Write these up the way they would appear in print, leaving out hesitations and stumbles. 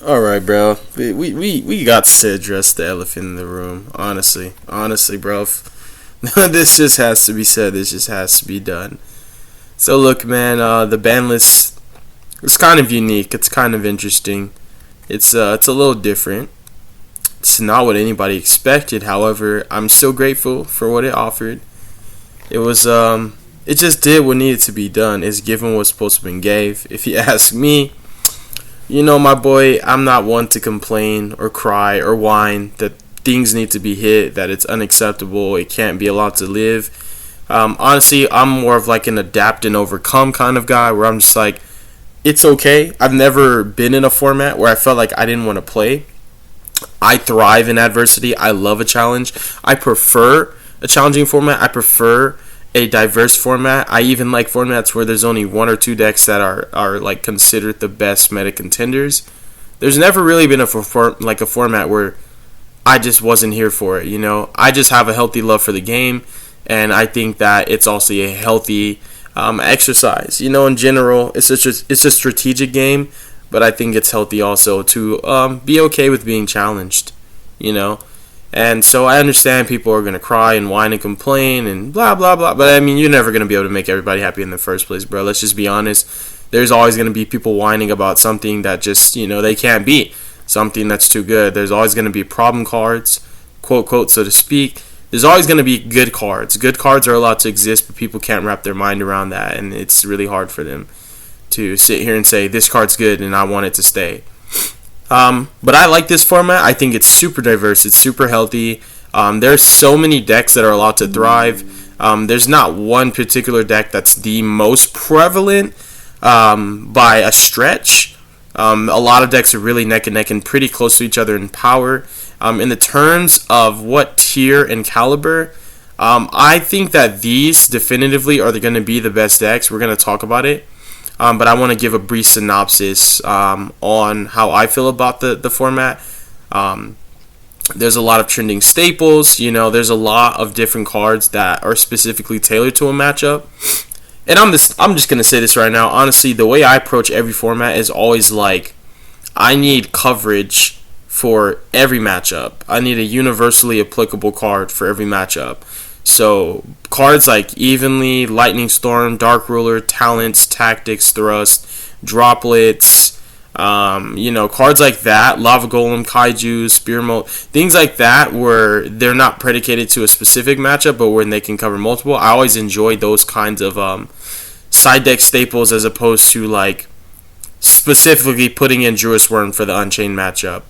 All right, bro. We got to address the elephant in the room. Honestly, bro. This just has to be said. This just has to be done. So look, man. The ban list is kind of unique. It's kind of interesting. It's a little different. It's not what anybody expected. However, I'm so grateful for what it offered. It was it just did what needed to be done. It's given what's supposed to have been gave. If you ask me, my boy, I'm not one to complain or cry or whine that things need to be hit, that it's unacceptable, it can't be allowed to live. Honestly, I'm more of like an adapt and overcome kind of guy where I'm just like, it's okay. I've never been in a format where I felt like I didn't want to play. I thrive in adversity. I love a challenge. I prefer a challenging format. I prefer a diverse format. I even like formats where there's only one or two decks that are like considered the best meta contenders. There's never really been a format where I just wasn't here for it. I just have a healthy love for the game, and I think that it's also a healthy exercise. In general, it's a strategic game, but I think it's healthy also to be okay with being challenged. And so I understand people are going to cry and whine and complain and blah, blah, blah. But, I mean, you're never going to be able to make everybody happy in the first place, bro. Let's just be honest. There's always going to be people whining about something that just, they can't beat. Something that's too good. There's always going to be problem cards, quote, quote, so to speak. There's always going to be good cards. Good cards are allowed to exist, but people can't wrap their mind around that. And it's really hard for them to sit here and say, this card's good and I want it to stay. But I like this format. I think it's super diverse. It's super healthy. There's so many decks that are allowed to thrive. There's not one particular deck that's the most prevalent by a stretch. A lot of decks are really neck and neck and pretty close to each other in power. In the terms of what tier and caliber, I think that these definitively are going to be the best decks. We're going to talk about it. But I want to give a brief synopsis on how I feel about the format. There's a lot of trending staples. There's a lot of different cards that are specifically tailored to a matchup. And I'm just going to say this right now. Honestly, the way I approach every format is always like, I need coverage for every matchup. I need a universally applicable card for every matchup. So cards like Evenly, Lightning Storm, Dark Ruler, Talents, Tactics, Thrust, Droplets, cards like that, Lava Golem, Kaiju, Spear Mode, things like that where they're not predicated to a specific matchup, but when they can cover multiple. I always enjoy those kinds of side deck staples as opposed to like specifically putting in Druid Worm for the Unchained matchup.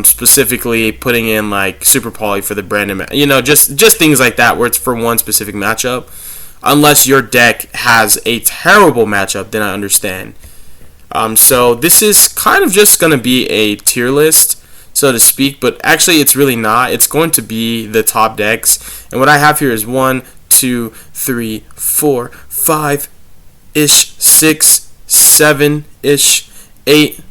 Specifically putting in like Super Poly for the Brandon, just things like that where it's for one specific matchup. Unless your deck has a terrible matchup, then I understand. So this is kind of just going to be a tier list, so to speak, but actually it's really not. It's going to be the top decks, and what I have here is 1, 2, 3, 4, 5-ish, 6, 7-ish, 8,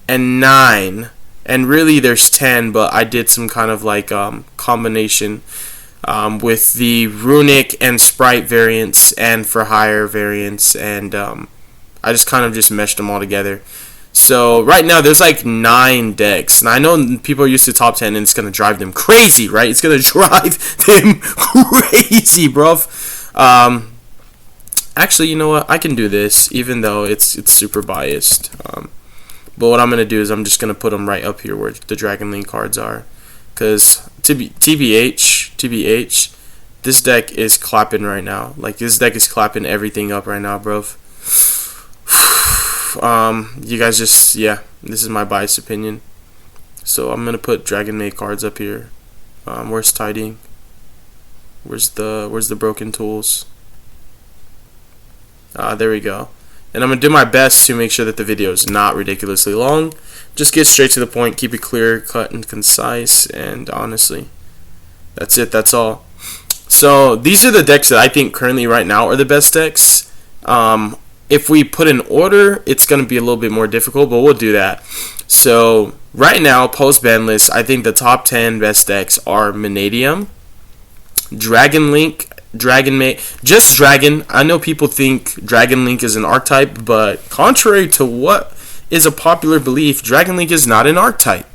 and 9. And really there's 10, but I did some kind of like combination with the Runic and Sprite variants and for hire variants, and I just kind of just meshed them all together. So right now there's like 9 decks. Now I know people are used to top 10 and it's going to drive them crazy, right? It's going to drive them crazy, bro. Actually, you know what? I can do this even though it's super biased. But what I'm going to do is I'm just going to put them right up here where the Dragon Link cards are. Because TBH, this deck is clapping right now. Like, this deck is clapping everything up right now, bro. You guys just, this is my biased opinion. So I'm going to put Dragon Maid cards up here. Where's Tidying? Where's the Broken Tools? There we go. And I'm going to do my best to make sure that the video is not ridiculously long. Just get straight to the point, keep it clear, cut, and concise, and honestly, that's it, that's all. So these are the decks that I think currently right now are the best decks. If we put in order, it's going to be a little bit more difficult, but we'll do that. So right now, post-ban list, I think the top 10 best decks are Mannadium, Dragon Link, Dragon Maid, just Dragon. I know people think Dragon Link is an archetype, but contrary to what is a popular belief Dragon Link is not an archetype.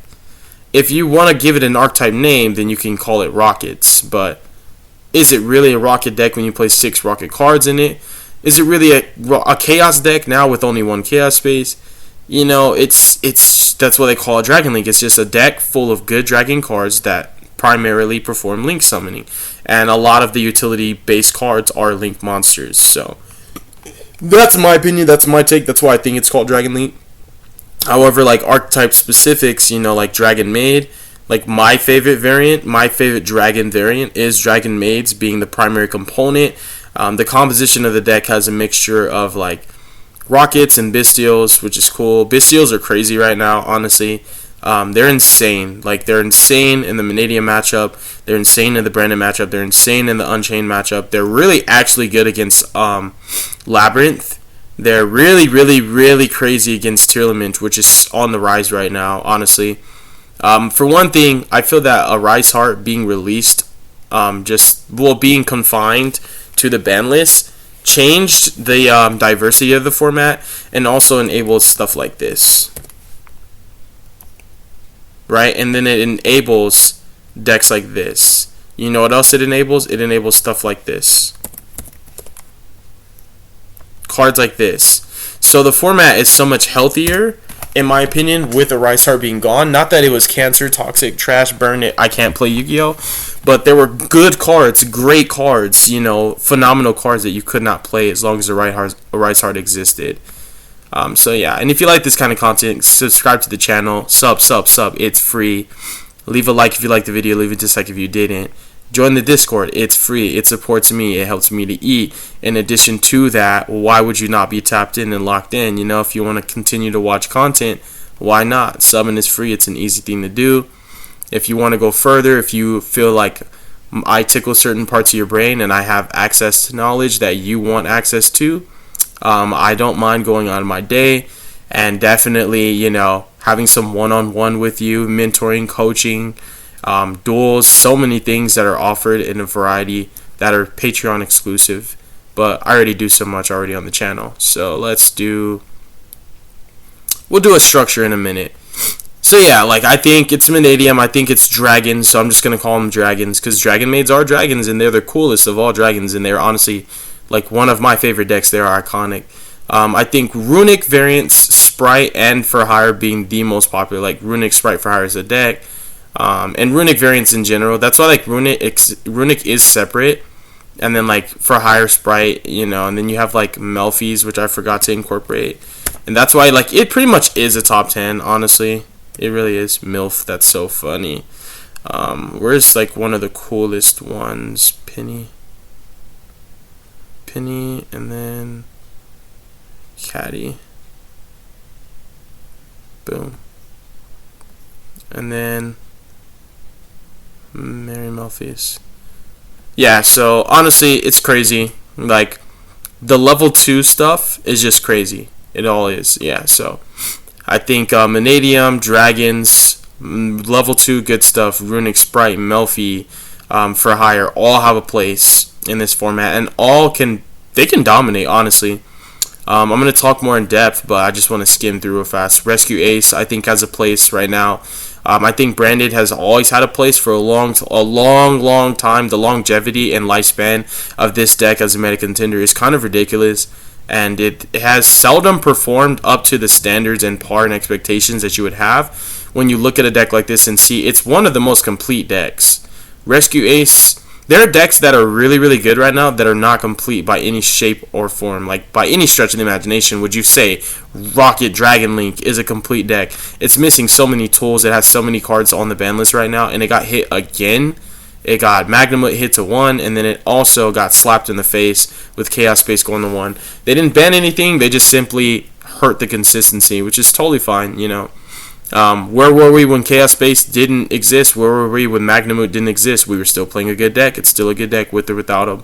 If you want to give it an archetype name, then you can call it Rockets. But is it really a Rocket deck when you play 6 Rocket cards in it? Is it really a Chaos deck now with only 1 Chaos space? You know, it's that's what they call a Dragon Link. It's just a deck full of good Dragon cards that primarily perform Link summoning. And a lot of the utility-based cards are Link monsters. So that's my opinion. That's my take. That's why I think it's called Dragon Link. However, like archetype specifics, you know, like Dragon Maid, like my favorite Dragon variant is Dragon Maids being the primary component. The composition of the deck has a mixture of like Rockets and Bystials, which is cool. Bystials are crazy right now, honestly. They're insane. Like, they're insane in the Mannadium matchup. They're insane in the Branded matchup. They're insane in the Unchained matchup. They're really actually good against Labyrinth. They're really, really, really crazy against Tearlament, which is on the rise right now, honestly. For one thing, I feel that a Rise Heart being released, being confined to the ban list, changed the diversity of the format and also enables stuff like this. Right? And then it enables decks like this. You know what else it enables? It enables stuff like this. Cards like this. So the format is so much healthier, in my opinion, with the Rise Heart being gone. Not that it was cancer, toxic, trash, burn it, I can't play Yu-Gi-Oh! But there were good cards, great cards, you know, phenomenal cards that you could not play as long as the Rise Heart existed. So yeah, and if you like this kind of content, subscribe to the channel. Sub. It's free. Leave a like if you liked the video. Leave a dislike if you didn't. Join the Discord. It's free. It supports me. It helps me to eat. In addition to that, why would you not be tapped in and locked in? You know, if you want to continue to watch content, why not? Subbing is free. It's an easy thing to do. If you want to go further, if you feel like I tickle certain parts of your brain and I have access to knowledge that you want access to, I don't mind going on my day and definitely, you know, having some one-on-one with you, mentoring, coaching, duels, so many things that are offered in a variety that are Patreon exclusive. But I already do so much already on the channel. So we'll do a structure in a minute. So yeah, like I think it's Mannadium, I think it's dragons, so I'm just going to call them dragons because Dragon Maids are dragons and they're the coolest of all dragons and they're honestly like one of my favorite decks. They're iconic. I think Runic variants, Sprite, and For Hire being the most popular. Like Runic, Sprite, For Hire is a deck. And Runic variants in general. That's why like Runic is separate. And then like For Hire, Sprite, you know. And then you have like Melfi's, which I forgot to incorporate. And that's why like it pretty much is a top 10, honestly. It really is. MILF, that's so funny. Where's like one of the coolest ones? Penny, and then Caddy. Boom. And then Mary Melfi's. Yeah, so honestly, it's crazy. Like, the level 2 stuff is just crazy. It all is. Yeah, so I think Mannadium, Dragons, level 2 good stuff, Runic, Sprite, Melfi, For Hire, all have a place in this format, and they can dominate, honestly. I'm going to talk more in depth, but I just want to skim through real fast. Rescue Ace, I think, has a place right now. I think Branded has always had a place for a long time. The longevity and lifespan of this deck as a meta contender is kind of ridiculous, and it has seldom performed up to the standards and par and expectations that you would have when you look at a deck like this and see it's one of the most complete decks. Rescue Ace, there are decks that are really, really good right now that are not complete by any shape or form. Like, by any stretch of the imagination, would you say Rocket Dragon Link is a complete deck? It's missing so many tools. It has so many cards on the ban list right now, and it got hit again. It got Magnamut hit to 1, and then it also got slapped in the face with Chaos Space going to 1. They didn't ban anything. They just simply hurt the consistency, which is totally fine, you know. Where were we when Chaos Space didn't exist? Where were we when Magnamut didn't exist? We were still playing a good deck. It's still a good deck with or without him.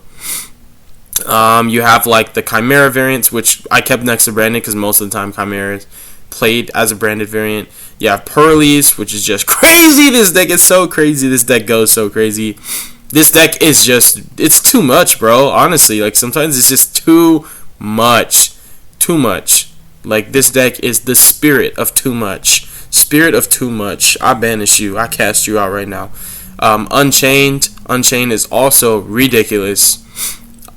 You have like the Chimera variants, which I kept next to Branded because most of the time Chimera is played as a branded variant. You have Pearlies, which is just crazy. This deck is so crazy. This deck goes so crazy. This deck is just, it's too much, bro. Honestly, like sometimes it's just too much. Too much. Like, this deck is the spirit of too much. Spirit of too much. I banish you. I cast you out right now. Unchained. Unchained is also ridiculous.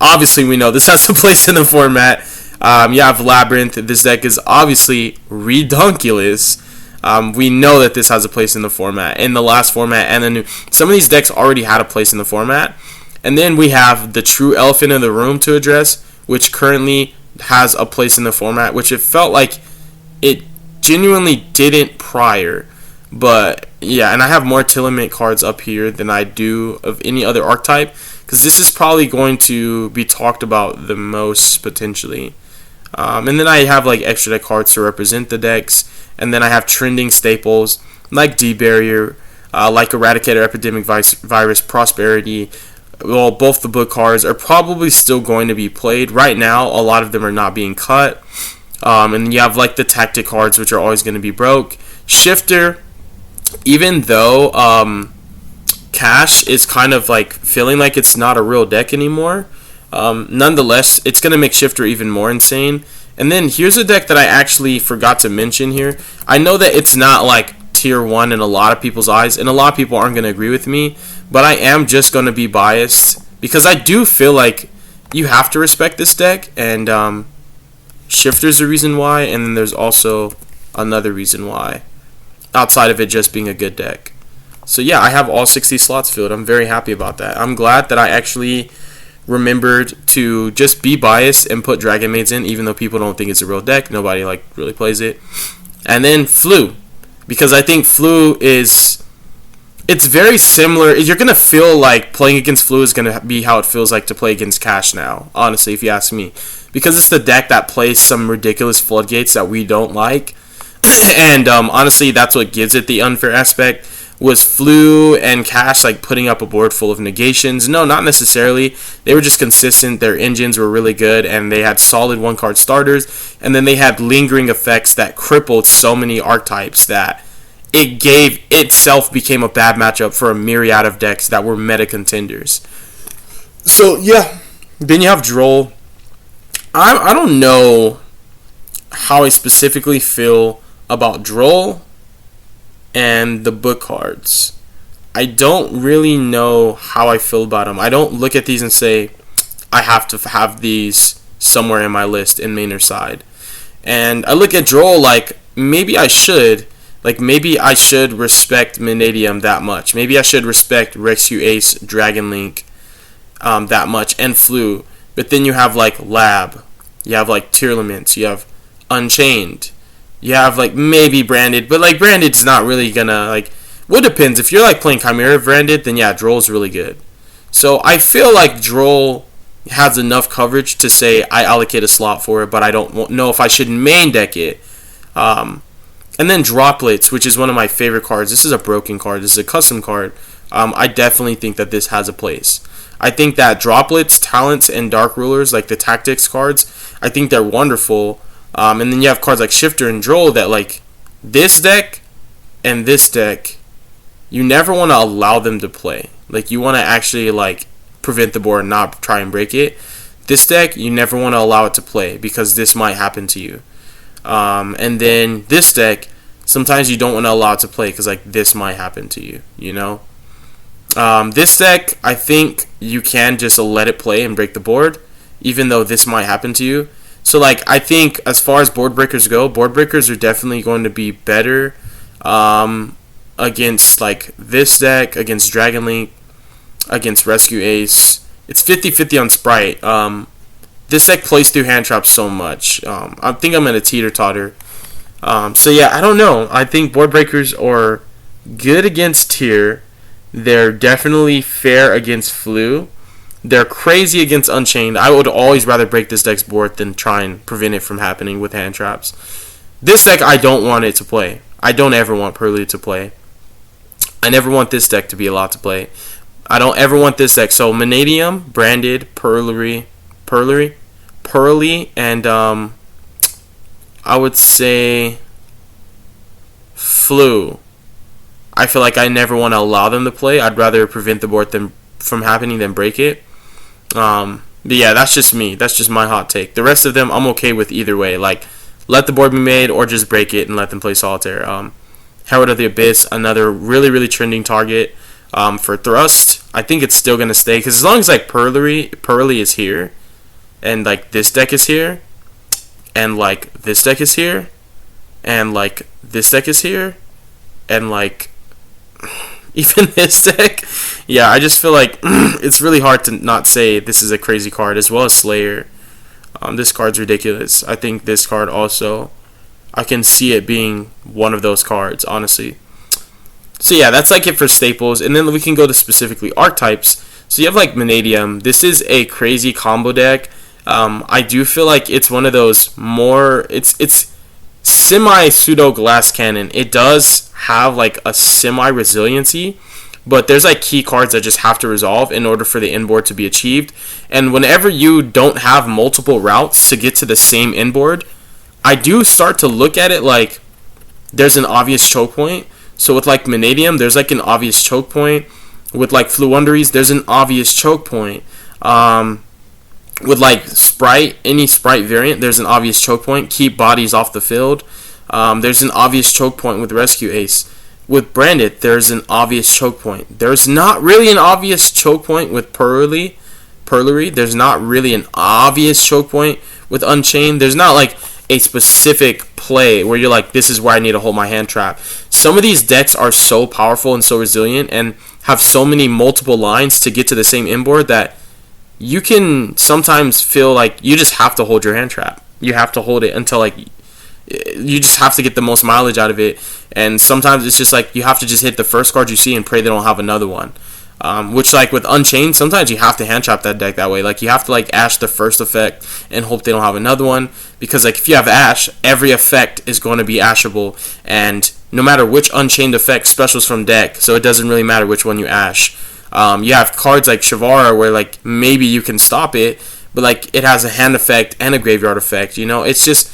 Obviously, we know this has a place in the format. You have Labyrinth. This deck is obviously redunculous. We know that this has a place in the format, in the last format, and the new. Some of these decks already had a place in the format. And then we have the true elephant in the room to address, which currently has a place in the format, which it felt like it genuinely didn't prior. But yeah, and I have more Telemint cards up here than I do of any other archetype, because this is probably going to be talked about the most potentially. And then I have like extra deck cards to represent the decks, and then I have trending staples like D-Barrier, like Eradicator, Epidemic Virus, Prosperity. Well, both the book cards are probably still going to be played. Right now, a lot of them are not being cut. And you have like the tactic cards, which are always going to be broke. Shifter, even though Cash is kind of like feeling like it's not a real deck anymore, nonetheless, it's going to make Shifter even more insane. And then here's a deck that I actually forgot to mention here. I know that it's not like tier 1 in a lot of people's eyes, and a lot of people aren't going to agree with me, but I am just going to be biased because I do feel like you have to respect this deck, and Shifter's the reason why, and then there's also another reason why, outside of it just being a good deck. So yeah, I have all 60 slots filled. I'm very happy about that. I'm glad that I actually remembered to just be biased and put Dragon Maids in, even though people don't think it's a real deck. Nobody like really plays it. And then Flu, because I think Flu is, it's very similar. You're gonna feel like playing against Flu is gonna be how it feels like to play against Cash now, honestly, if you ask me, because it's the deck that plays some ridiculous floodgates that we don't like. And honestly, that's what gives it the unfair aspect. Was Flu and Cash like putting up a board full of negations? No, not necessarily. They were just consistent. Their engines were really good, and they had solid one-card starters, and then they had lingering effects that crippled so many archetypes that it gave itself became a bad matchup for a myriad of decks that were meta contenders. So yeah, then you have Droll. I don't know how I specifically feel about Droll and the book cards. I don't really know how I feel about them. I don't look at these and say, I have to have these somewhere in my list in main or side. And I look at Droll like, maybe I should. Like, maybe I should respect Mannadium that much. Maybe I should respect Rescue Ace, Dragon Link that much, and Flu. But then you have like Lab. You have like Tearlaments. You have Unchained. You have like maybe Branded, but like Branded's not really gonna like. Well, it depends. If you're like playing Chimera Branded, then yeah, Droll's really good. So I feel like Droll has enough coverage to say I allocate a slot for it, but I don't know if I should main deck it. And then Droplets, which is one of my favorite cards. This is a broken card. This is a custom card. I definitely think that this has a place. I think that Droplets, Talents, and Dark Rulers, like the Tactics cards, I think they're wonderful. And then you have cards like Shifter and Droll that, like, this deck and this deck, you never want to allow them to play. Like, you want to actually, like, prevent the board and not try and break it. This deck, you never want to allow it to play because this might happen to you. And then this deck, sometimes you don't want to allow it to play because, like, this might happen to you, you know? This deck, I think you can just let it play and break the board, even though this might happen to you. So, like, I think as far as board breakers go, board breakers are definitely going to be better against, like, this deck, against Dragon Link, against Rescue Ace. It's 50-50 on Sprite. This deck plays through hand traps so much. I think I'm in a teeter-totter. So, yeah, I don't know. I think board breakers are good against tier. They're definitely fair against Flu. They're crazy against Unchained. I would always rather break this deck's board than try and prevent it from happening with hand traps. This deck, I don't want it to play. I don't ever want Purrely to play. I never want this deck to be allowed to play. I don't ever want this deck. So, Mannadium, Branded, Purrely, and I would say Flu. I feel like I never want to allow them to play. I'd rather prevent the board from happening than break it. But yeah, that's just me. That's just my hot take. The rest of them, I'm okay with either way. Like, let the board be made, or just break it and let them play solitaire. Herald of the Abyss, another really, really trending target for Thrust. I think it's still going to stay, because as long as like Purrely is here, and like this deck is here, and like this deck is here, and like this deck is here, and like even this deck, yeah, I just feel like it's really hard to not say this is a crazy card, as well as Slayer. This card's ridiculous. I think this card also, I can see it being one of those cards, honestly. So yeah, that's like it for staples, and then we can go to specifically archetypes. So you have like Mannadium. This is a crazy combo deck. I do feel like it's one of those more, it's semi pseudo glass cannon. It does have like a semi resiliency, but there's like key cards that just have to resolve in order for the inboard to be achieved. And whenever you don't have multiple routes to get to the same inboard, I do start to look at it like there's an obvious choke point. So with like Mannadium, there's like an obvious choke point. With like Floowandereeze, there's an obvious choke point. With like Sprite, any Sprite variant, there's an obvious choke point. Keep bodies off the field. There's an obvious choke point with Rescue Ace. With Branded, there's an obvious choke point. There's not really an obvious choke point with Purrely. There's not really an obvious choke point with Unchained. There's not like a specific play where you're like, this is where I need to hold my hand trap. Some of these decks are so powerful and so resilient and have so many multiple lines to get to the same inboard that you can sometimes feel like you just have to hold your hand trap. You have to hold it until like you just have to get the most mileage out of it. And sometimes it's just like you have to just hit the first card you see and pray they don't have another one. Which like with Unchained, sometimes you have to hand trap that deck that way. Like you have to like Ash the first effect and hope they don't have another one, because like if you have Ash, every effect is going to be Ashable, and no matter which Unchained effect specials from deck, so it doesn't really matter which one you Ash. You have cards like Shavara where like maybe you can stop it, but like it has a hand effect and a graveyard effect. You know, it's just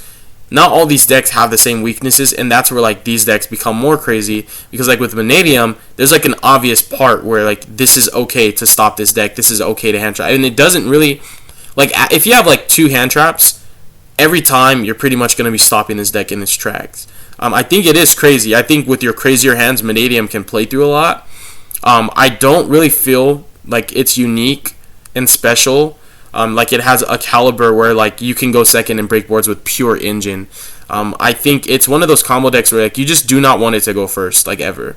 not all these decks have the same weaknesses, and that's where like these decks become more crazy, because like with Mannadium, there's like an obvious part where like this is okay to stop this deck, this is okay to hand trap, and it doesn't really, like if you have like 2 hand traps, every time you're pretty much going to be stopping this deck in its tracks. I think it is crazy. I think with your crazier hands, Mannadium can play through a lot. I don't really feel like it's unique and special. Like it has a caliber where like you can go second and break boards with pure engine. I think it's one of those combo decks where like you just do not want it to go first, like ever.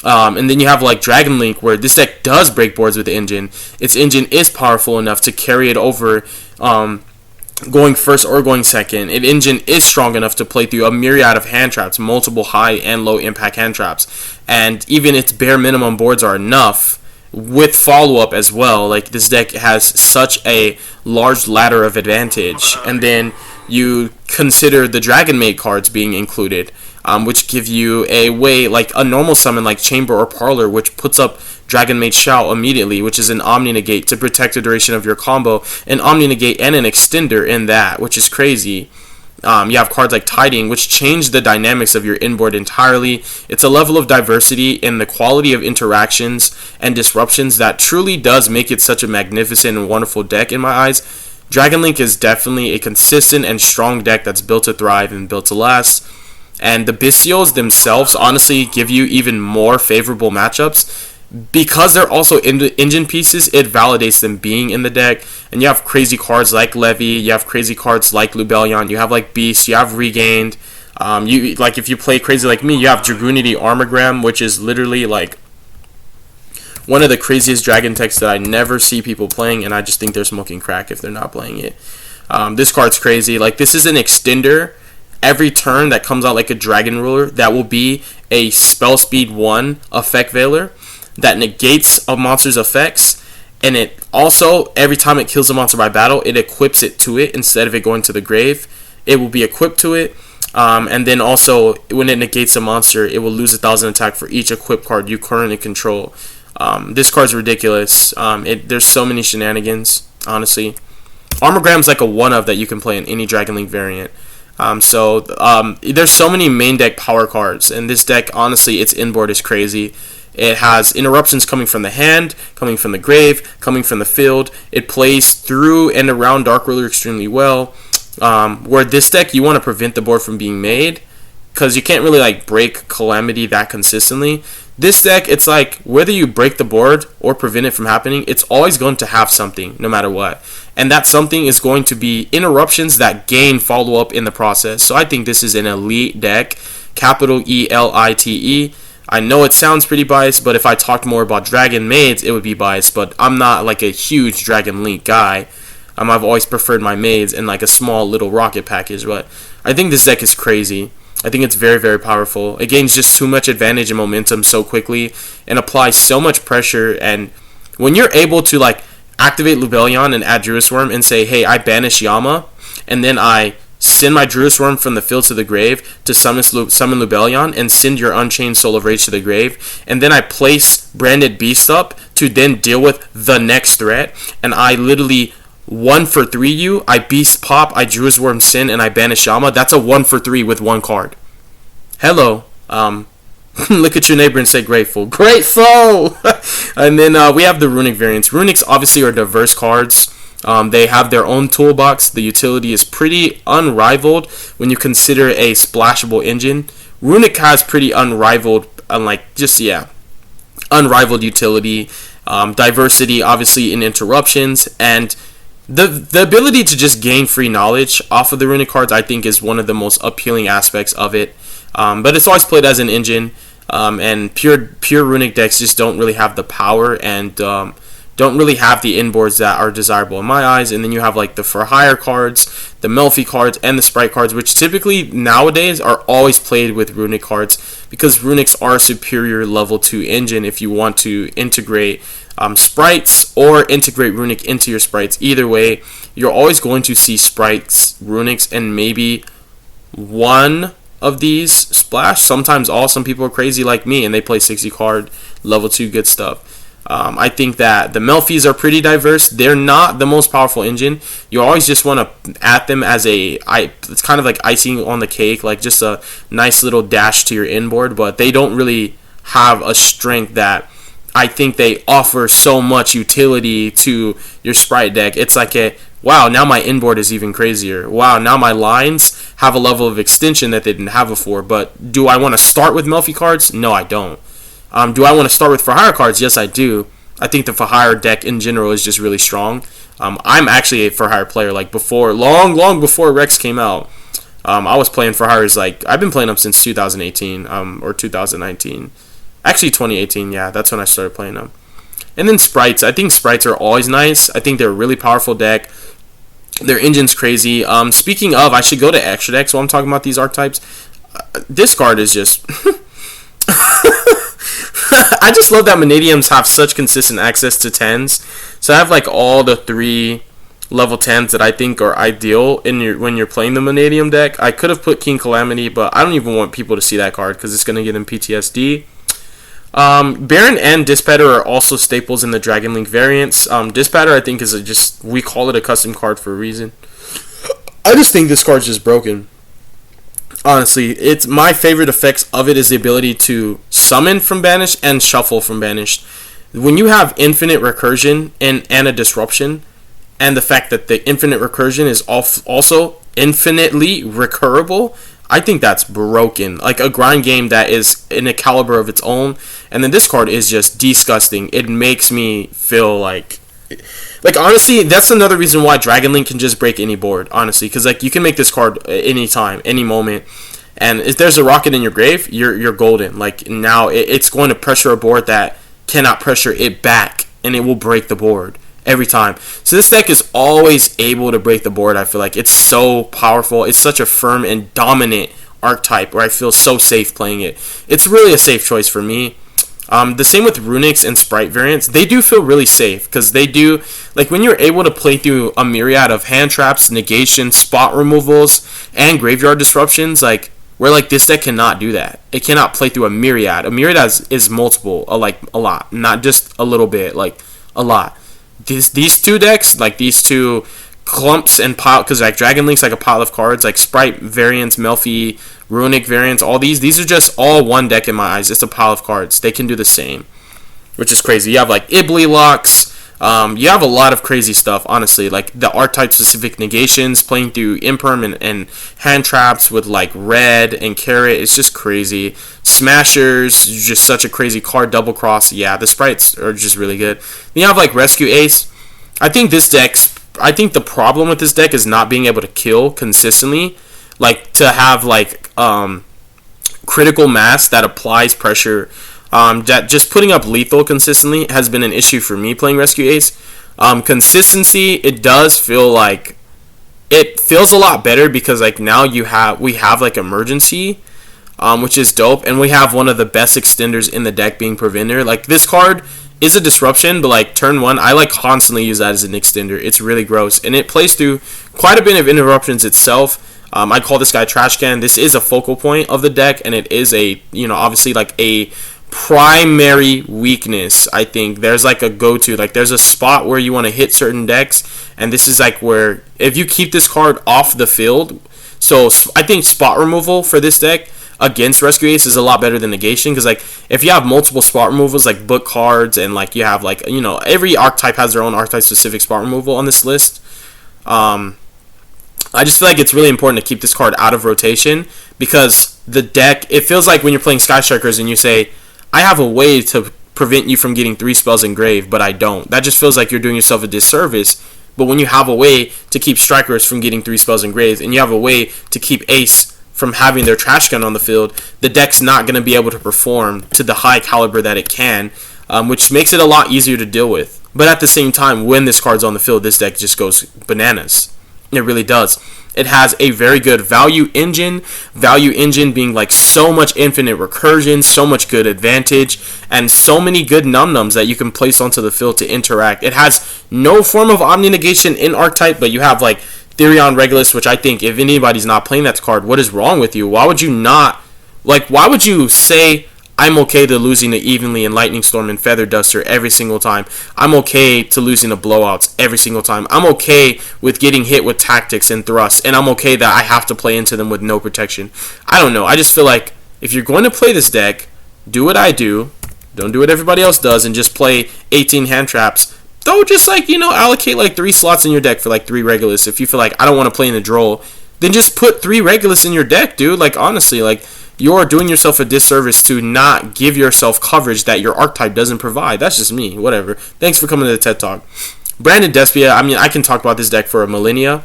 And then you have like Dragon Link, where this deck does break boards with the engine. Its engine is powerful enough to carry it over going first or going second. Its engine is strong enough to play through a myriad of hand traps, multiple high and low impact hand traps. And even its bare minimum boards are enough with follow-up as well. Like this deck has such a large ladder of advantage, and then you consider the Dragon Maid cards being included, which give you a way like a normal summon like Chamber or Parlor, which puts up Dragon Maid Shout immediately, which is an Omni Negate to protect the duration of your combo, an Omni Negate and an extender in that, which is crazy. You have cards like Tiding, which change the dynamics of your inboard entirely. It's a level of diversity in the quality of interactions and disruptions that truly does make it such a magnificent and wonderful deck in my eyes. Dragon Link is definitely a consistent and strong deck that's built to thrive and built to last. And the Bystials themselves honestly give you even more favorable matchups. Because they're also engine pieces, it validates them being in the deck. And you have crazy cards like Levy, you have crazy cards like Lubellion, you have like Beast, you have Regained. You like if you play crazy like me, you have Dragoonity Armogram, which is literally like one of the craziest dragon techs that I never see people playing, and I just think they're smoking crack if they're not playing it. This card's crazy. Like this is an extender. Every turn that comes out like a Dragon Ruler, that will be a Spell Speed 1 Effect Veiler that negates a monster's effects, and it also, every time it kills a monster by battle, it equips it to it instead of it going to the grave. It will be equipped to it, and then also when it negates a monster, it will lose 1,000 attack for each equipped card you currently control. This card's ridiculous. There's so many shenanigans, honestly. Armorgram's like a one-of that you can play in any Dragon Link variant. There's so many main deck power cards, and this deck, honestly, its inboard is crazy. It has interruptions coming from the hand, coming from the grave, coming from the field. It plays through and around Dark Ruler extremely well. Where this deck, you want to prevent the board from being made, because you can't really like break Calamity that consistently. This deck, it's like whether you break the board or prevent it from happening, it's always going to have something no matter what. And that something is going to be interruptions that gain follow up in the process. So I think this is an elite deck, capital ELITE. I know it sounds pretty biased, but if I talked more about Dragon Maids, it would be biased. But I'm not like a huge Dragon Link guy. I've always preferred my Maids and like a small little rocket package. But I think this deck is crazy. I think it's very, very powerful. It gains just too much advantage and momentum so quickly and applies so much pressure. And when you're able to like activate Lubellion and add Druid Swarm and say, hey, I banish Yama, and then I send my Druid Swarm from the field to the grave to summon Lubellion and send your Unchained Soul of Rage to the grave, and then I place Branded Beast up to then deal with the next threat, and I literally 1-for-3 you, I Beast Pop, I Druid Swarm Sin, and I banish Yama. That's a 1-for-3 with one card. Hello. Look at your neighbor and say grateful. Grateful! And then we have the Runic variants. Runics obviously are diverse cards. They have their own toolbox. The utility is pretty unrivaled when you consider a splashable engine. Runic has pretty unrivaled, unrivaled utility, diversity obviously in interruptions, and the ability to just gain free knowledge off of the Runic cards I think is one of the most appealing aspects of it. But it's always played as an engine, and pure Runic decks just don't really have the power and don't really have the inboards that are desirable in my eyes. And then you have like the For Hire cards, the Melfi cards, and the Sprite cards, which typically nowadays are always played with Runic cards because Runics are a superior level 2 engine if you want to integrate sprites or integrate Runic into your sprites. Either way, you're always going to see sprites, Runics, and maybe one of these splash. Sometimes all. Some people are crazy like me and they play 60 card level 2 good stuff. I think that the Melfis are pretty diverse. They're not the most powerful engine. You always just want to add them as it's kind of like icing on the cake, like just a nice little dash to your inboard, but they don't really have a strength that I think they offer so much utility to your Sprite deck. It's like wow, now my inboard is even crazier. Wow, now my lines have a level of extension that they didn't have before. But do I want to start with Melfi cards? No, I don't. Do I want to start with For Hire cards? Yes, I do. I think the For Hire deck in general is just really strong. I'm actually a For Hire player. Like before, long before Rex came out, I was playing For Hires. Like I've been playing them since 2018 or 2019. Actually, 2018. Yeah, that's when I started playing them. And then Sprites. I think Sprites are always nice. I think they're a really powerful deck. Their engine's crazy. Speaking of, I should go to Extra Decks while I'm talking about these archetypes. This card is just... I just love that Mannadiums have such consistent access to 10s. So I have like all the 3 level 10s that I think are ideal when you're playing the Mannadium deck. I could have put King Calamity, but I don't even want people to see that card because it's going to get them PTSD. Baron and Dispatter are also staples in the Dragon Link variants. Dispatter I think is we call it a custom card for a reason. I just think this card's just broken. Honestly, it's my favorite effects of it is the ability to summon from Banished and shuffle from Banished. When you have infinite recursion and a disruption, and the fact that the infinite recursion is also infinitely recurable, I think that's broken. Like a grind game that is in a caliber of its own. And then this card is just disgusting. It makes me feel like honestly, that's another reason why Dragon Link can just break any board, honestly, because like you can make this card anytime, any moment, and if there's a rocket in your grave, you're golden. Like now it's going to pressure a board that cannot pressure it back, and it will break the board every time. So this deck is always able to break the board. I feel like it's so powerful. It's such a firm and dominant archetype where I feel so safe playing it. It's really a safe choice for me. The same with Runics and Sprite variants. They do feel really safe because they do, like when you're able to play through a myriad of hand traps, negations, spot removals, and graveyard disruptions, like where like this deck cannot do that. It cannot play through a myriad. A myriad is multiple, like a lot, not just a little bit, like a lot. These two decks, like these two clumps and pile, because like Dragon Link's like a pile of cards, like Sprite variants, Melfi, Runic variants, all these are just all one deck in my eyes. It's a pile of cards. They can do the same, which is crazy. You have like Ibli Locks, You have a lot of crazy stuff, honestly, like the archetype specific negations playing through imperm and hand traps with like red and carrot. It's just crazy. Smashers, just such a crazy card. Double cross, yeah, the sprites are just really good. Then you have like rescue ace. I think the problem with this deck is not being able to kill consistently, like to have like critical mass that applies pressure. That just putting up lethal consistently has been an issue for me playing Rescue Ace. Consistency, it does feel like it feels a lot better because like now we have like emergency, which is dope, and we have one of the best extenders in the deck being Preventer. Like this card is a disruption, but like turn one, I like constantly use that as an extender. It's really gross, and it plays through quite a bit of interruptions itself. I call this guy Trash Can. This is a focal point of the deck, and it is a, obviously like a primary weakness. I think there's like a go-to, like there's a spot where you want to hit certain decks, and this is like where if you keep this card off the field, so I think spot removal for this deck against Rescue Ace is a lot better than negation, because like if you have multiple spot removals like book cards, and like you have like every archetype has their own archetype specific spot removal on this list. I just feel like it's really important to keep this card out of rotation, because the deck, it feels like when you're playing Sky Strikers and you say, I have a way to prevent you from getting 3 spells engraved, but I don't. That just feels like you're doing yourself a disservice. But when you have a way to keep Strikers from getting 3 spells engraved, and you have a way to keep Ace from having their trash can on the field, the deck's not going to be able to perform to the high caliber that it can, which makes it a lot easier to deal with. But at the same time, when this card's on the field, this deck just goes bananas. It really does. It has a very good value engine being like so much infinite recursion, so much good advantage, and so many good num-nums that you can place onto the field to interact. It has no form of Omni Negation in Archetype, but you have like Therion Regulus, which I think if anybody's not playing that card, what is wrong with you? Why would you say, I'm okay to losing to Evenly and Lightning Storm and Feather Duster every single time. I'm okay to losing to Blowouts every single time. I'm okay with getting hit with Tactics and Thrust, and I'm okay that I have to play into them with no protection. I don't know. I just feel like if you're going to play this deck, do what I do. Don't do what everybody else does and just play 18 hand traps. Though just like, allocate like 3 slots in your deck for like 3 Regulus. If you feel like I don't want to play in the Droll, then just put 3 Regulus in your deck, dude. Like honestly, like you're doing yourself a disservice to not give yourself coverage that your archetype doesn't provide. That's just me. Whatever. Thanks for coming to the TED Talk. Branded Despia, I mean, I can talk about this deck for a millennia.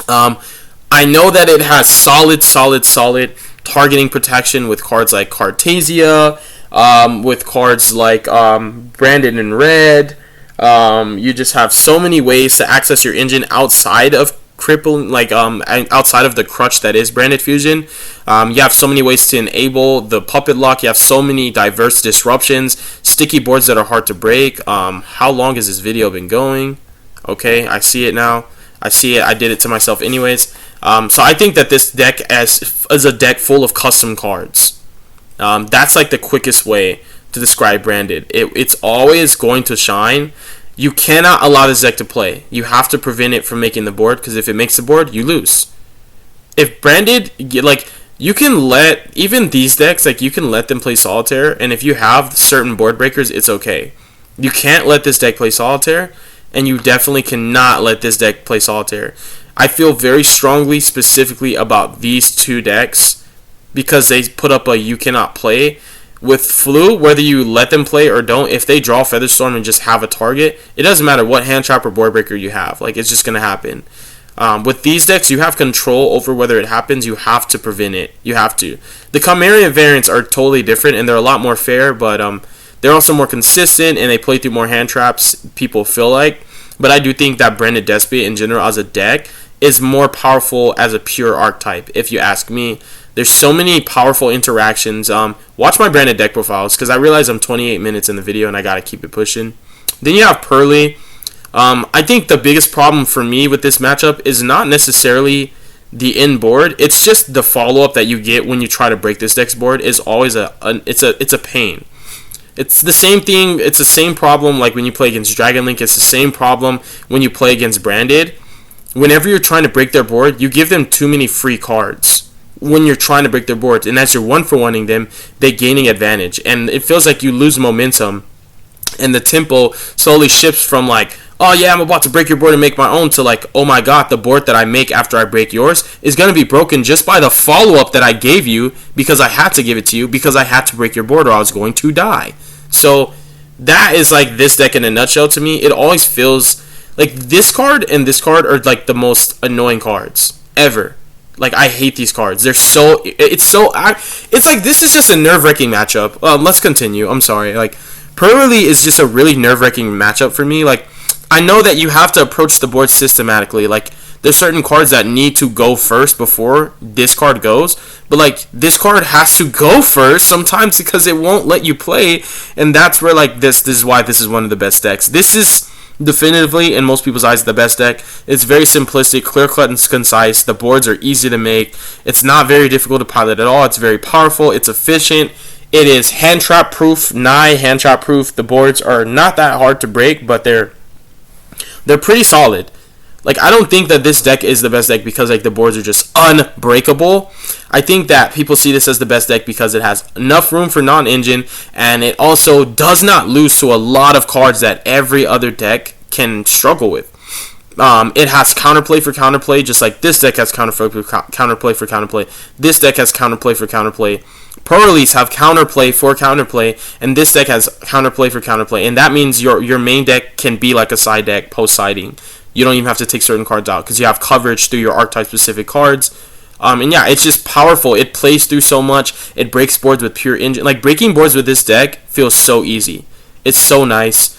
I know that it has solid targeting protection with cards like Cartesia, with cards like Branded in Red. You just have so many ways to access your engine outside of outside of the crutch that is Branded Fusion. You have so many ways to enable the Puppet Lock. You have so many diverse disruptions, sticky boards that are hard to break. How long has this video been going? Okay, I see it now. I see it. I did it to myself anyways. So I think that this deck is a deck full of custom cards. That's like the quickest way to describe Branded. It's always going to shine. You cannot allow this deck to play. You have to prevent it from making the board, because if it makes the board, you lose. If Branded, like, you can let, even these decks, like, you can let them play Solitaire, and if you have certain board breakers, it's okay. You can't let this deck play Solitaire, and you definitely cannot let this deck play Solitaire. I feel very strongly, specifically, about these 2 decks, because they put up a you cannot play. With Flu, whether you let them play or don't, if they draw Featherstorm and just have a target, it doesn't matter what hand trap or board breaker you have. Like, it's just going to happen. With these decks, you have control over whether it happens. You have to prevent it. You have to. The Chimerian variants are totally different, and they're a lot more fair, but they're also more consistent, and they play through more hand traps, people feel like. But I do think that Branded Despia in general as a deck is more powerful as a pure archetype, if you ask me. There's so many powerful interactions. Watch my Branded deck profiles, because I realize I'm 28 minutes in the video and I gotta keep it pushing. Then you have Pearly. I think the biggest problem for me with this matchup is not necessarily the end board. It's just the follow-up that you get when you try to break this deck's board is always it's a pain. It's the same thing. It's the same problem like when you play against Dragon Link. It's the same problem when you play against Branded. Whenever you're trying to break their board, you give them too many free cards when you're trying to break their boards, and as you're 1-for-1ing them, they're gaining advantage, and it feels like you lose momentum and the tempo slowly shifts from like, oh yeah, I'm about to break your board and make my own, to like, oh my god, the board that I make after I break yours is going to be broken just by the follow-up that I gave you, because I had to give it to you, because I had to break your board or I was going to die. So that is like this deck in a nutshell to me. It always feels like this card and this card are like the most annoying cards ever. Like, I hate these cards. It's like, this is just a nerve-wracking matchup. Let's continue. I'm sorry. Like, Purrely is just a really nerve-wracking matchup for me. Like, I know that you have to approach the board systematically. Like, there's certain cards that need to go first before this card goes. But, like, this card has to go first sometimes because it won't let you play. And that's where, like, this is why this is one of the best decks. This is definitively, in most people's eyes, the best deck. It's very simplistic, clear-cut, and concise. The boards are easy to make. It's not very difficult to pilot at all. It's very powerful. It's efficient. It is hand trap proof, nigh hand trap proof. The boards are not that hard to break, but they're pretty solid. Like, I don't think that this deck is the best deck because, like, the boards are just unbreakable. I think that people see this as the best deck because it has enough room for non-engine, and it also does not lose to a lot of cards that every other deck can struggle with. It has counterplay for counterplay, just like this deck has counterplay for counterplay. This deck has counterplay for counterplay. Purrely's have counterplay for counterplay, and this deck has counterplay for counterplay, and that means your main deck can be like a side deck post-siding. You don't even have to take certain cards out because you have coverage through your archetype-specific cards. And yeah, it's just powerful. It plays through so much. It breaks boards with pure engine. Like, breaking boards with this deck feels so easy. It's so nice.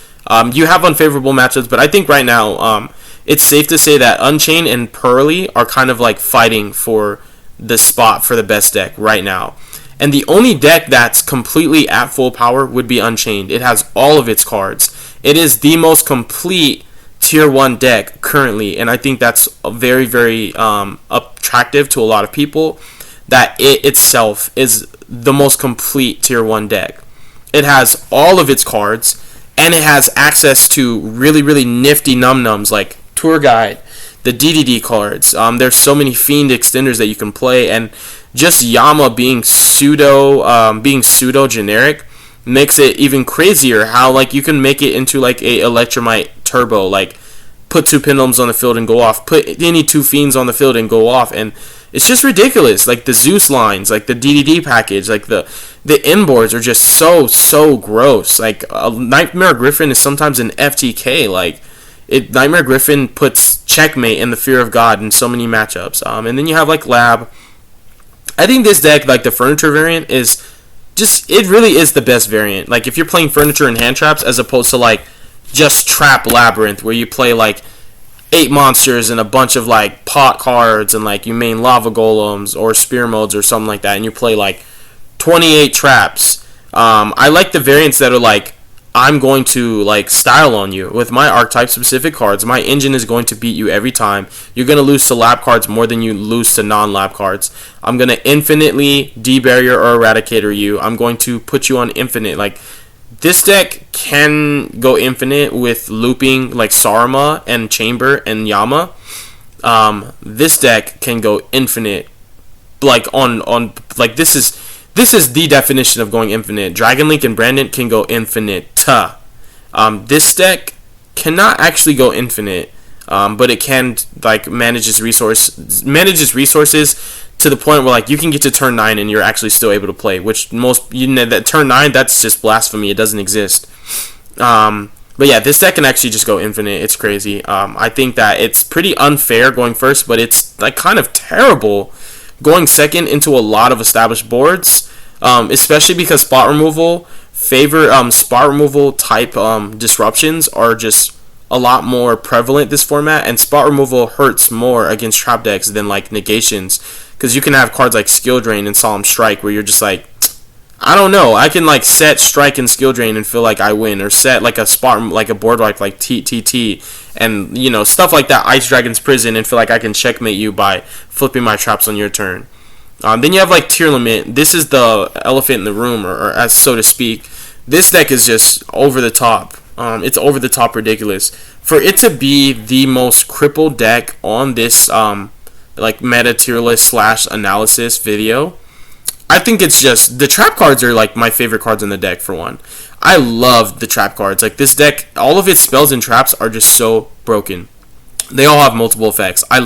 You have unfavorable matchups, but I think right now it's safe to say that Unchained and Purrely are kind of like fighting for the spot for the best deck right now. And the only deck that's completely at full power would be Unchained. It has all of its cards. It is the most complete Tier 1 deck currently, and I think that's very, very attractive to a lot of people, that it itself is the most complete Tier 1 deck. It has all of its cards, and it has access to really, really nifty num-nums like Tour Guide, the DDD cards. There's so many Fiend extenders that you can play, and just Yama being pseudo generic makes it even crazier how, like, you can make it into like a Electromite turbo, like put 2 Pendulums on the field and go off, put any 2 Fiends on the field and go off, and it's just ridiculous. Like, the Zeus lines, like the DDD package, like the inboards are just so gross. Like, Nightmare Griffin is sometimes an FTK. Like, Nightmare Griffin puts checkmate in the Fear of God in so many matchups. And then you have like Lab. I think this deck, like the Furniture variant, is just, it really is the best variant. Like, if you're playing Furniture and hand traps as opposed to like just Trap Labyrinth, where you play like 8 monsters and a bunch of like pot cards, and like you main Lava Golems or Spear Modes or something like that, and you play like 28 traps. I like the variants that are like, I'm going to like style on you with my archetype specific cards. My engine is going to beat you every time. You're going to lose to lab cards more than you lose to non-lab cards. I'm going to infinitely debarrier or eradicator you. I'm going to put you on infinite. Like, this deck can go infinite with looping like Saruma and Chamber and Yama. This deck can go infinite, like on like this is the definition of going infinite. Dragon Link and Brandon can go infinite. This deck cannot actually go infinite, but it can like manage its resources to the point where like you can get to turn 9 and you're actually still able to play. Which most, you know, that turn 9, that's just blasphemy. It doesn't exist. But yeah, this deck can actually just go infinite. It's crazy. I think that it's pretty unfair going first, but it's like kind of terrible going second into a lot of established boards, especially because spot removal type disruptions are just a lot more prevalent this format, and spot removal hurts more against trap decks than like negations, because you can have cards like Skill Drain and Solemn Strike where you're just like, I don't know, I can like set Strike and Skill Drain and feel like I win, or set like a spot, like a board wipe like TTT, and you know, stuff like that, Ice Dragon's Prison, and feel like I can checkmate you by flipping my traps on your turn. Then you have like Tier Limit. This is the elephant in the room, or as so to speak. This deck is just over the top. It's over the top ridiculous. For it to be the most crippled deck on this like meta tier list / analysis video, I think it's just the trap cards are like my favorite cards in the deck for one. I love the trap cards. Like this deck, all of its spells and traps are just so broken. They all have multiple effects. I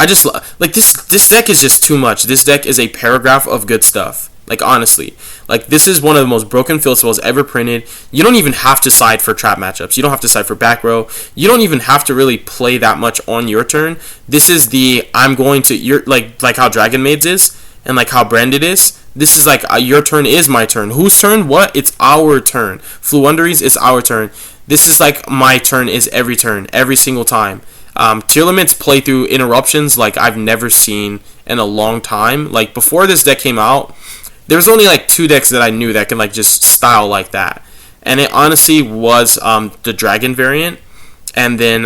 just like this deck is just too much. This deck is a paragraph of good stuff. Like honestly, like this is one of the most broken field spells ever printed. You don't even have to side for trap matchups. You don't have to side for back row. You don't even have to really play that much on your turn. This is the I'm going to your like how Dragon Maids is and like how Branded is. This is like your turn is my turn. Whose turn? What? It's our turn. Floowandereeze is our turn. This is like my turn is every turn, every single time. Tearlaments play through interruptions like I've never seen in a long time. Like before this deck came out, there was only like 2 decks that I knew that can like just style like that, and it honestly was the Dragon variant, and then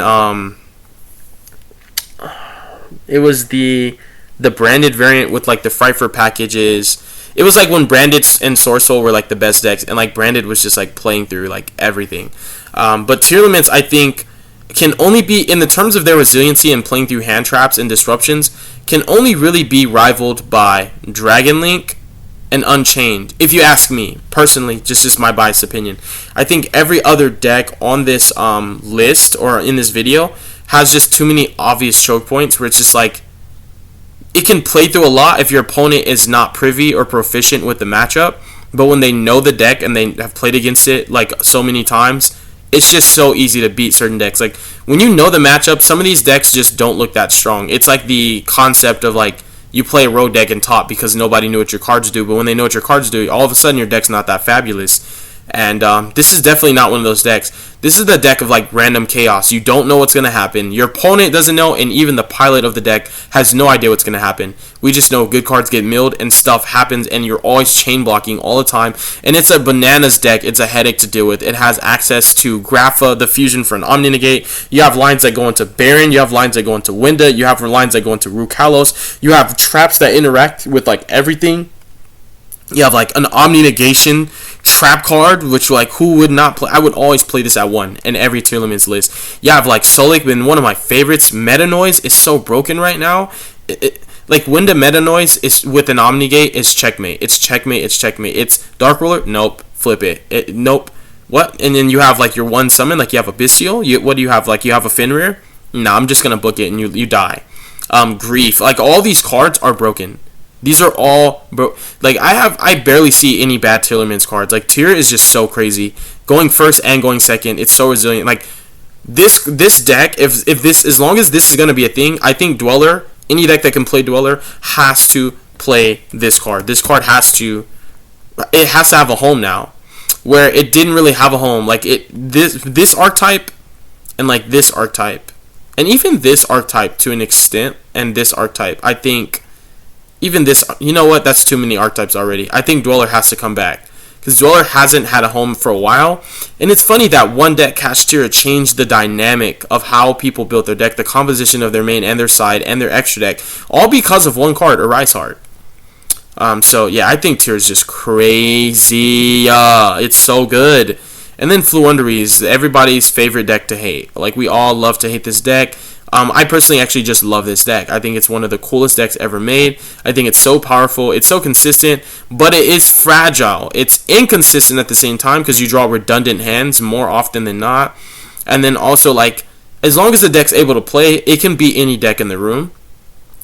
it was the Branded variant with like the Fright for packages. It was like when Branded and Sourceful were like the best decks, and like Branded was just like playing through like everything. But Tearlaments, I think, can only be, in the terms of their resiliency and playing through hand traps and disruptions, can only really be rivaled by Dragon Link and Unchained, if you ask me personally. Just my biased opinion. I think every other deck on this list or in this video has just too many obvious choke points where it's just like it can play through a lot if your opponent is not privy or proficient with the matchup, but when they know the deck and they have played against it like so many times, it's just so easy to beat certain decks. Like when you know the matchup, some of these decks just don't look that strong. It's like the concept of like you play a road deck in top because nobody knew what your cards do, but when they know what your cards do, all of a sudden your deck's not that fabulous. And this is definitely not one of those decks. This is the deck of like random chaos. You don't know what's going to happen. Your opponent doesn't know, and even the pilot of the deck has no idea what's going to happen. We just know good cards get milled and stuff happens, and you're always chain blocking all the time. And it's a bananas deck. It's a headache to deal with. It has access to Grapha, the fusion for an Omni Negate. You have lines that go into Baron. You have lines that go into Winda. You have lines that go into Rukalos. You have traps that interact with like everything. You have like an Omni Negation trap card, which like who would not play? I would always play this at 1 in every Tearlaments list. You have like Solik, been one of my favorites. Meta Noise is so broken right now. Like Winda Meta Noise is with an Omnigate is checkmate. It's checkmate. It's checkmate. It's Dark Ruler. Nope. Flip it. Nope. What? And then you have like your one summon. Like you have a Bystial. What do you have? Like you have a Fenrir. Nah, I'm just gonna book it and you die. Grief. Like all these cards are broken. These are all like I barely see any bad Tearlaments cards. Like Tear is just so crazy. Going first and going second, it's so resilient. Like this deck, if this, as long as this is gonna be a thing, I think Dweller, any deck that can play Dweller has to play this card. This card has to have a home now, where it didn't really have a home. Like this archetype and like this archetype, and even this archetype to an extent, and this archetype, I think. Even this, you know what? That's too many archetypes already. I think Dweller has to come back because Dweller hasn't had a home for a while. And it's funny that one deck, Kashtira, changed the dynamic of how people built their deck, the composition of their main and their side and their extra deck, all because of one card, Arise Heart. So yeah, I think Tear is just crazy. It's so good. And then Floowandereeze, everybody's favorite deck to hate. Like we all love to hate this deck. I personally actually just love this deck. I think it's one of the coolest decks ever made. I think it's so powerful. It's so consistent, but it is fragile. It's inconsistent at the same time because you draw redundant hands more often than not. And then also, like, as long as the deck's able to play, it can beat any deck in the room.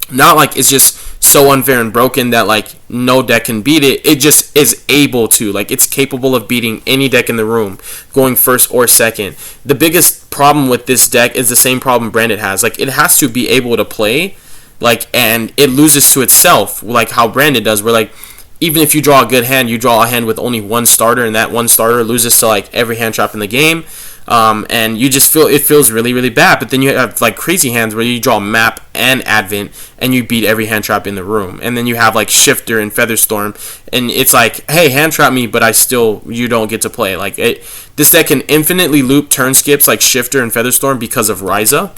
Not like it's just so unfair and broken that like no deck can beat it. It just is able to. Like it's capable of beating any deck in the room, going first or second. The biggest problem with this deck is the same problem Branded has. Like it has to be able to play, like, and it loses to itself, like how Branded does. Where like even if you draw a good hand, you draw a hand with only one starter, and that one starter loses to like every hand trap in the game. And you just feel it feels really, really bad. But then you have like crazy hands where you draw Map and Advent and you beat every hand trap in the room. And then you have like Shifter and Featherstorm, and it's like, hey, hand trap me, but you don't get to play. Like this deck can infinitely loop turn skips like Shifter and Featherstorm because of Ryza.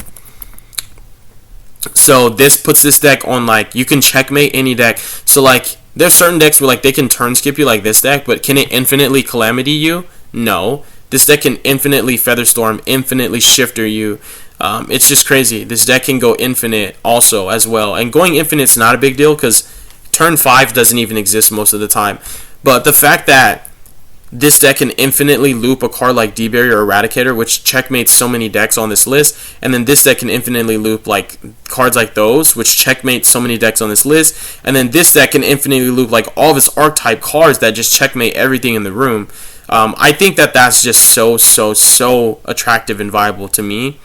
So this puts this deck on like you can checkmate any deck. So like there's certain decks where like they can turn skip you like this deck, but can it infinitely Calamity you? No. This deck can infinitely Featherstorm, infinitely Shifter you. It's just crazy. This deck can go infinite also as well. And going infinite's not a big deal because Turn 5 doesn't even exist most of the time. But the fact that this deck can infinitely loop a card like D-Barrier or Eradicator, which checkmates so many decks on this list, and then this deck can infinitely loop like cards like those, which checkmate so many decks on this list, and then this deck can infinitely loop like all of its archetype cards that just checkmate everything in the room. I think that that's just so attractive and viable to me.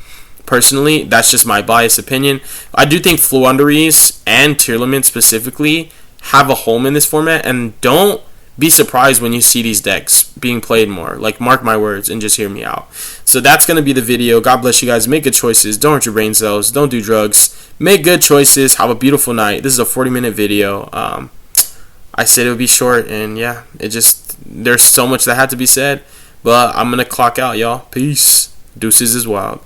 Personally, that's just my biased opinion. I do think Floowandereeze and Tearlament specifically have a home in this format, and don't be surprised when you see these decks being played more. Like, mark my words and just hear me out. So that's going to be the video. God bless you guys. Make good choices. Don't hurt your brain cells. Don't do drugs. Make good choices. Have a beautiful night. This is a 40-minute video. I said it would be short, and yeah, there's so much that had to be said. But I'm going to clock out, y'all. Peace. Deuces is wild.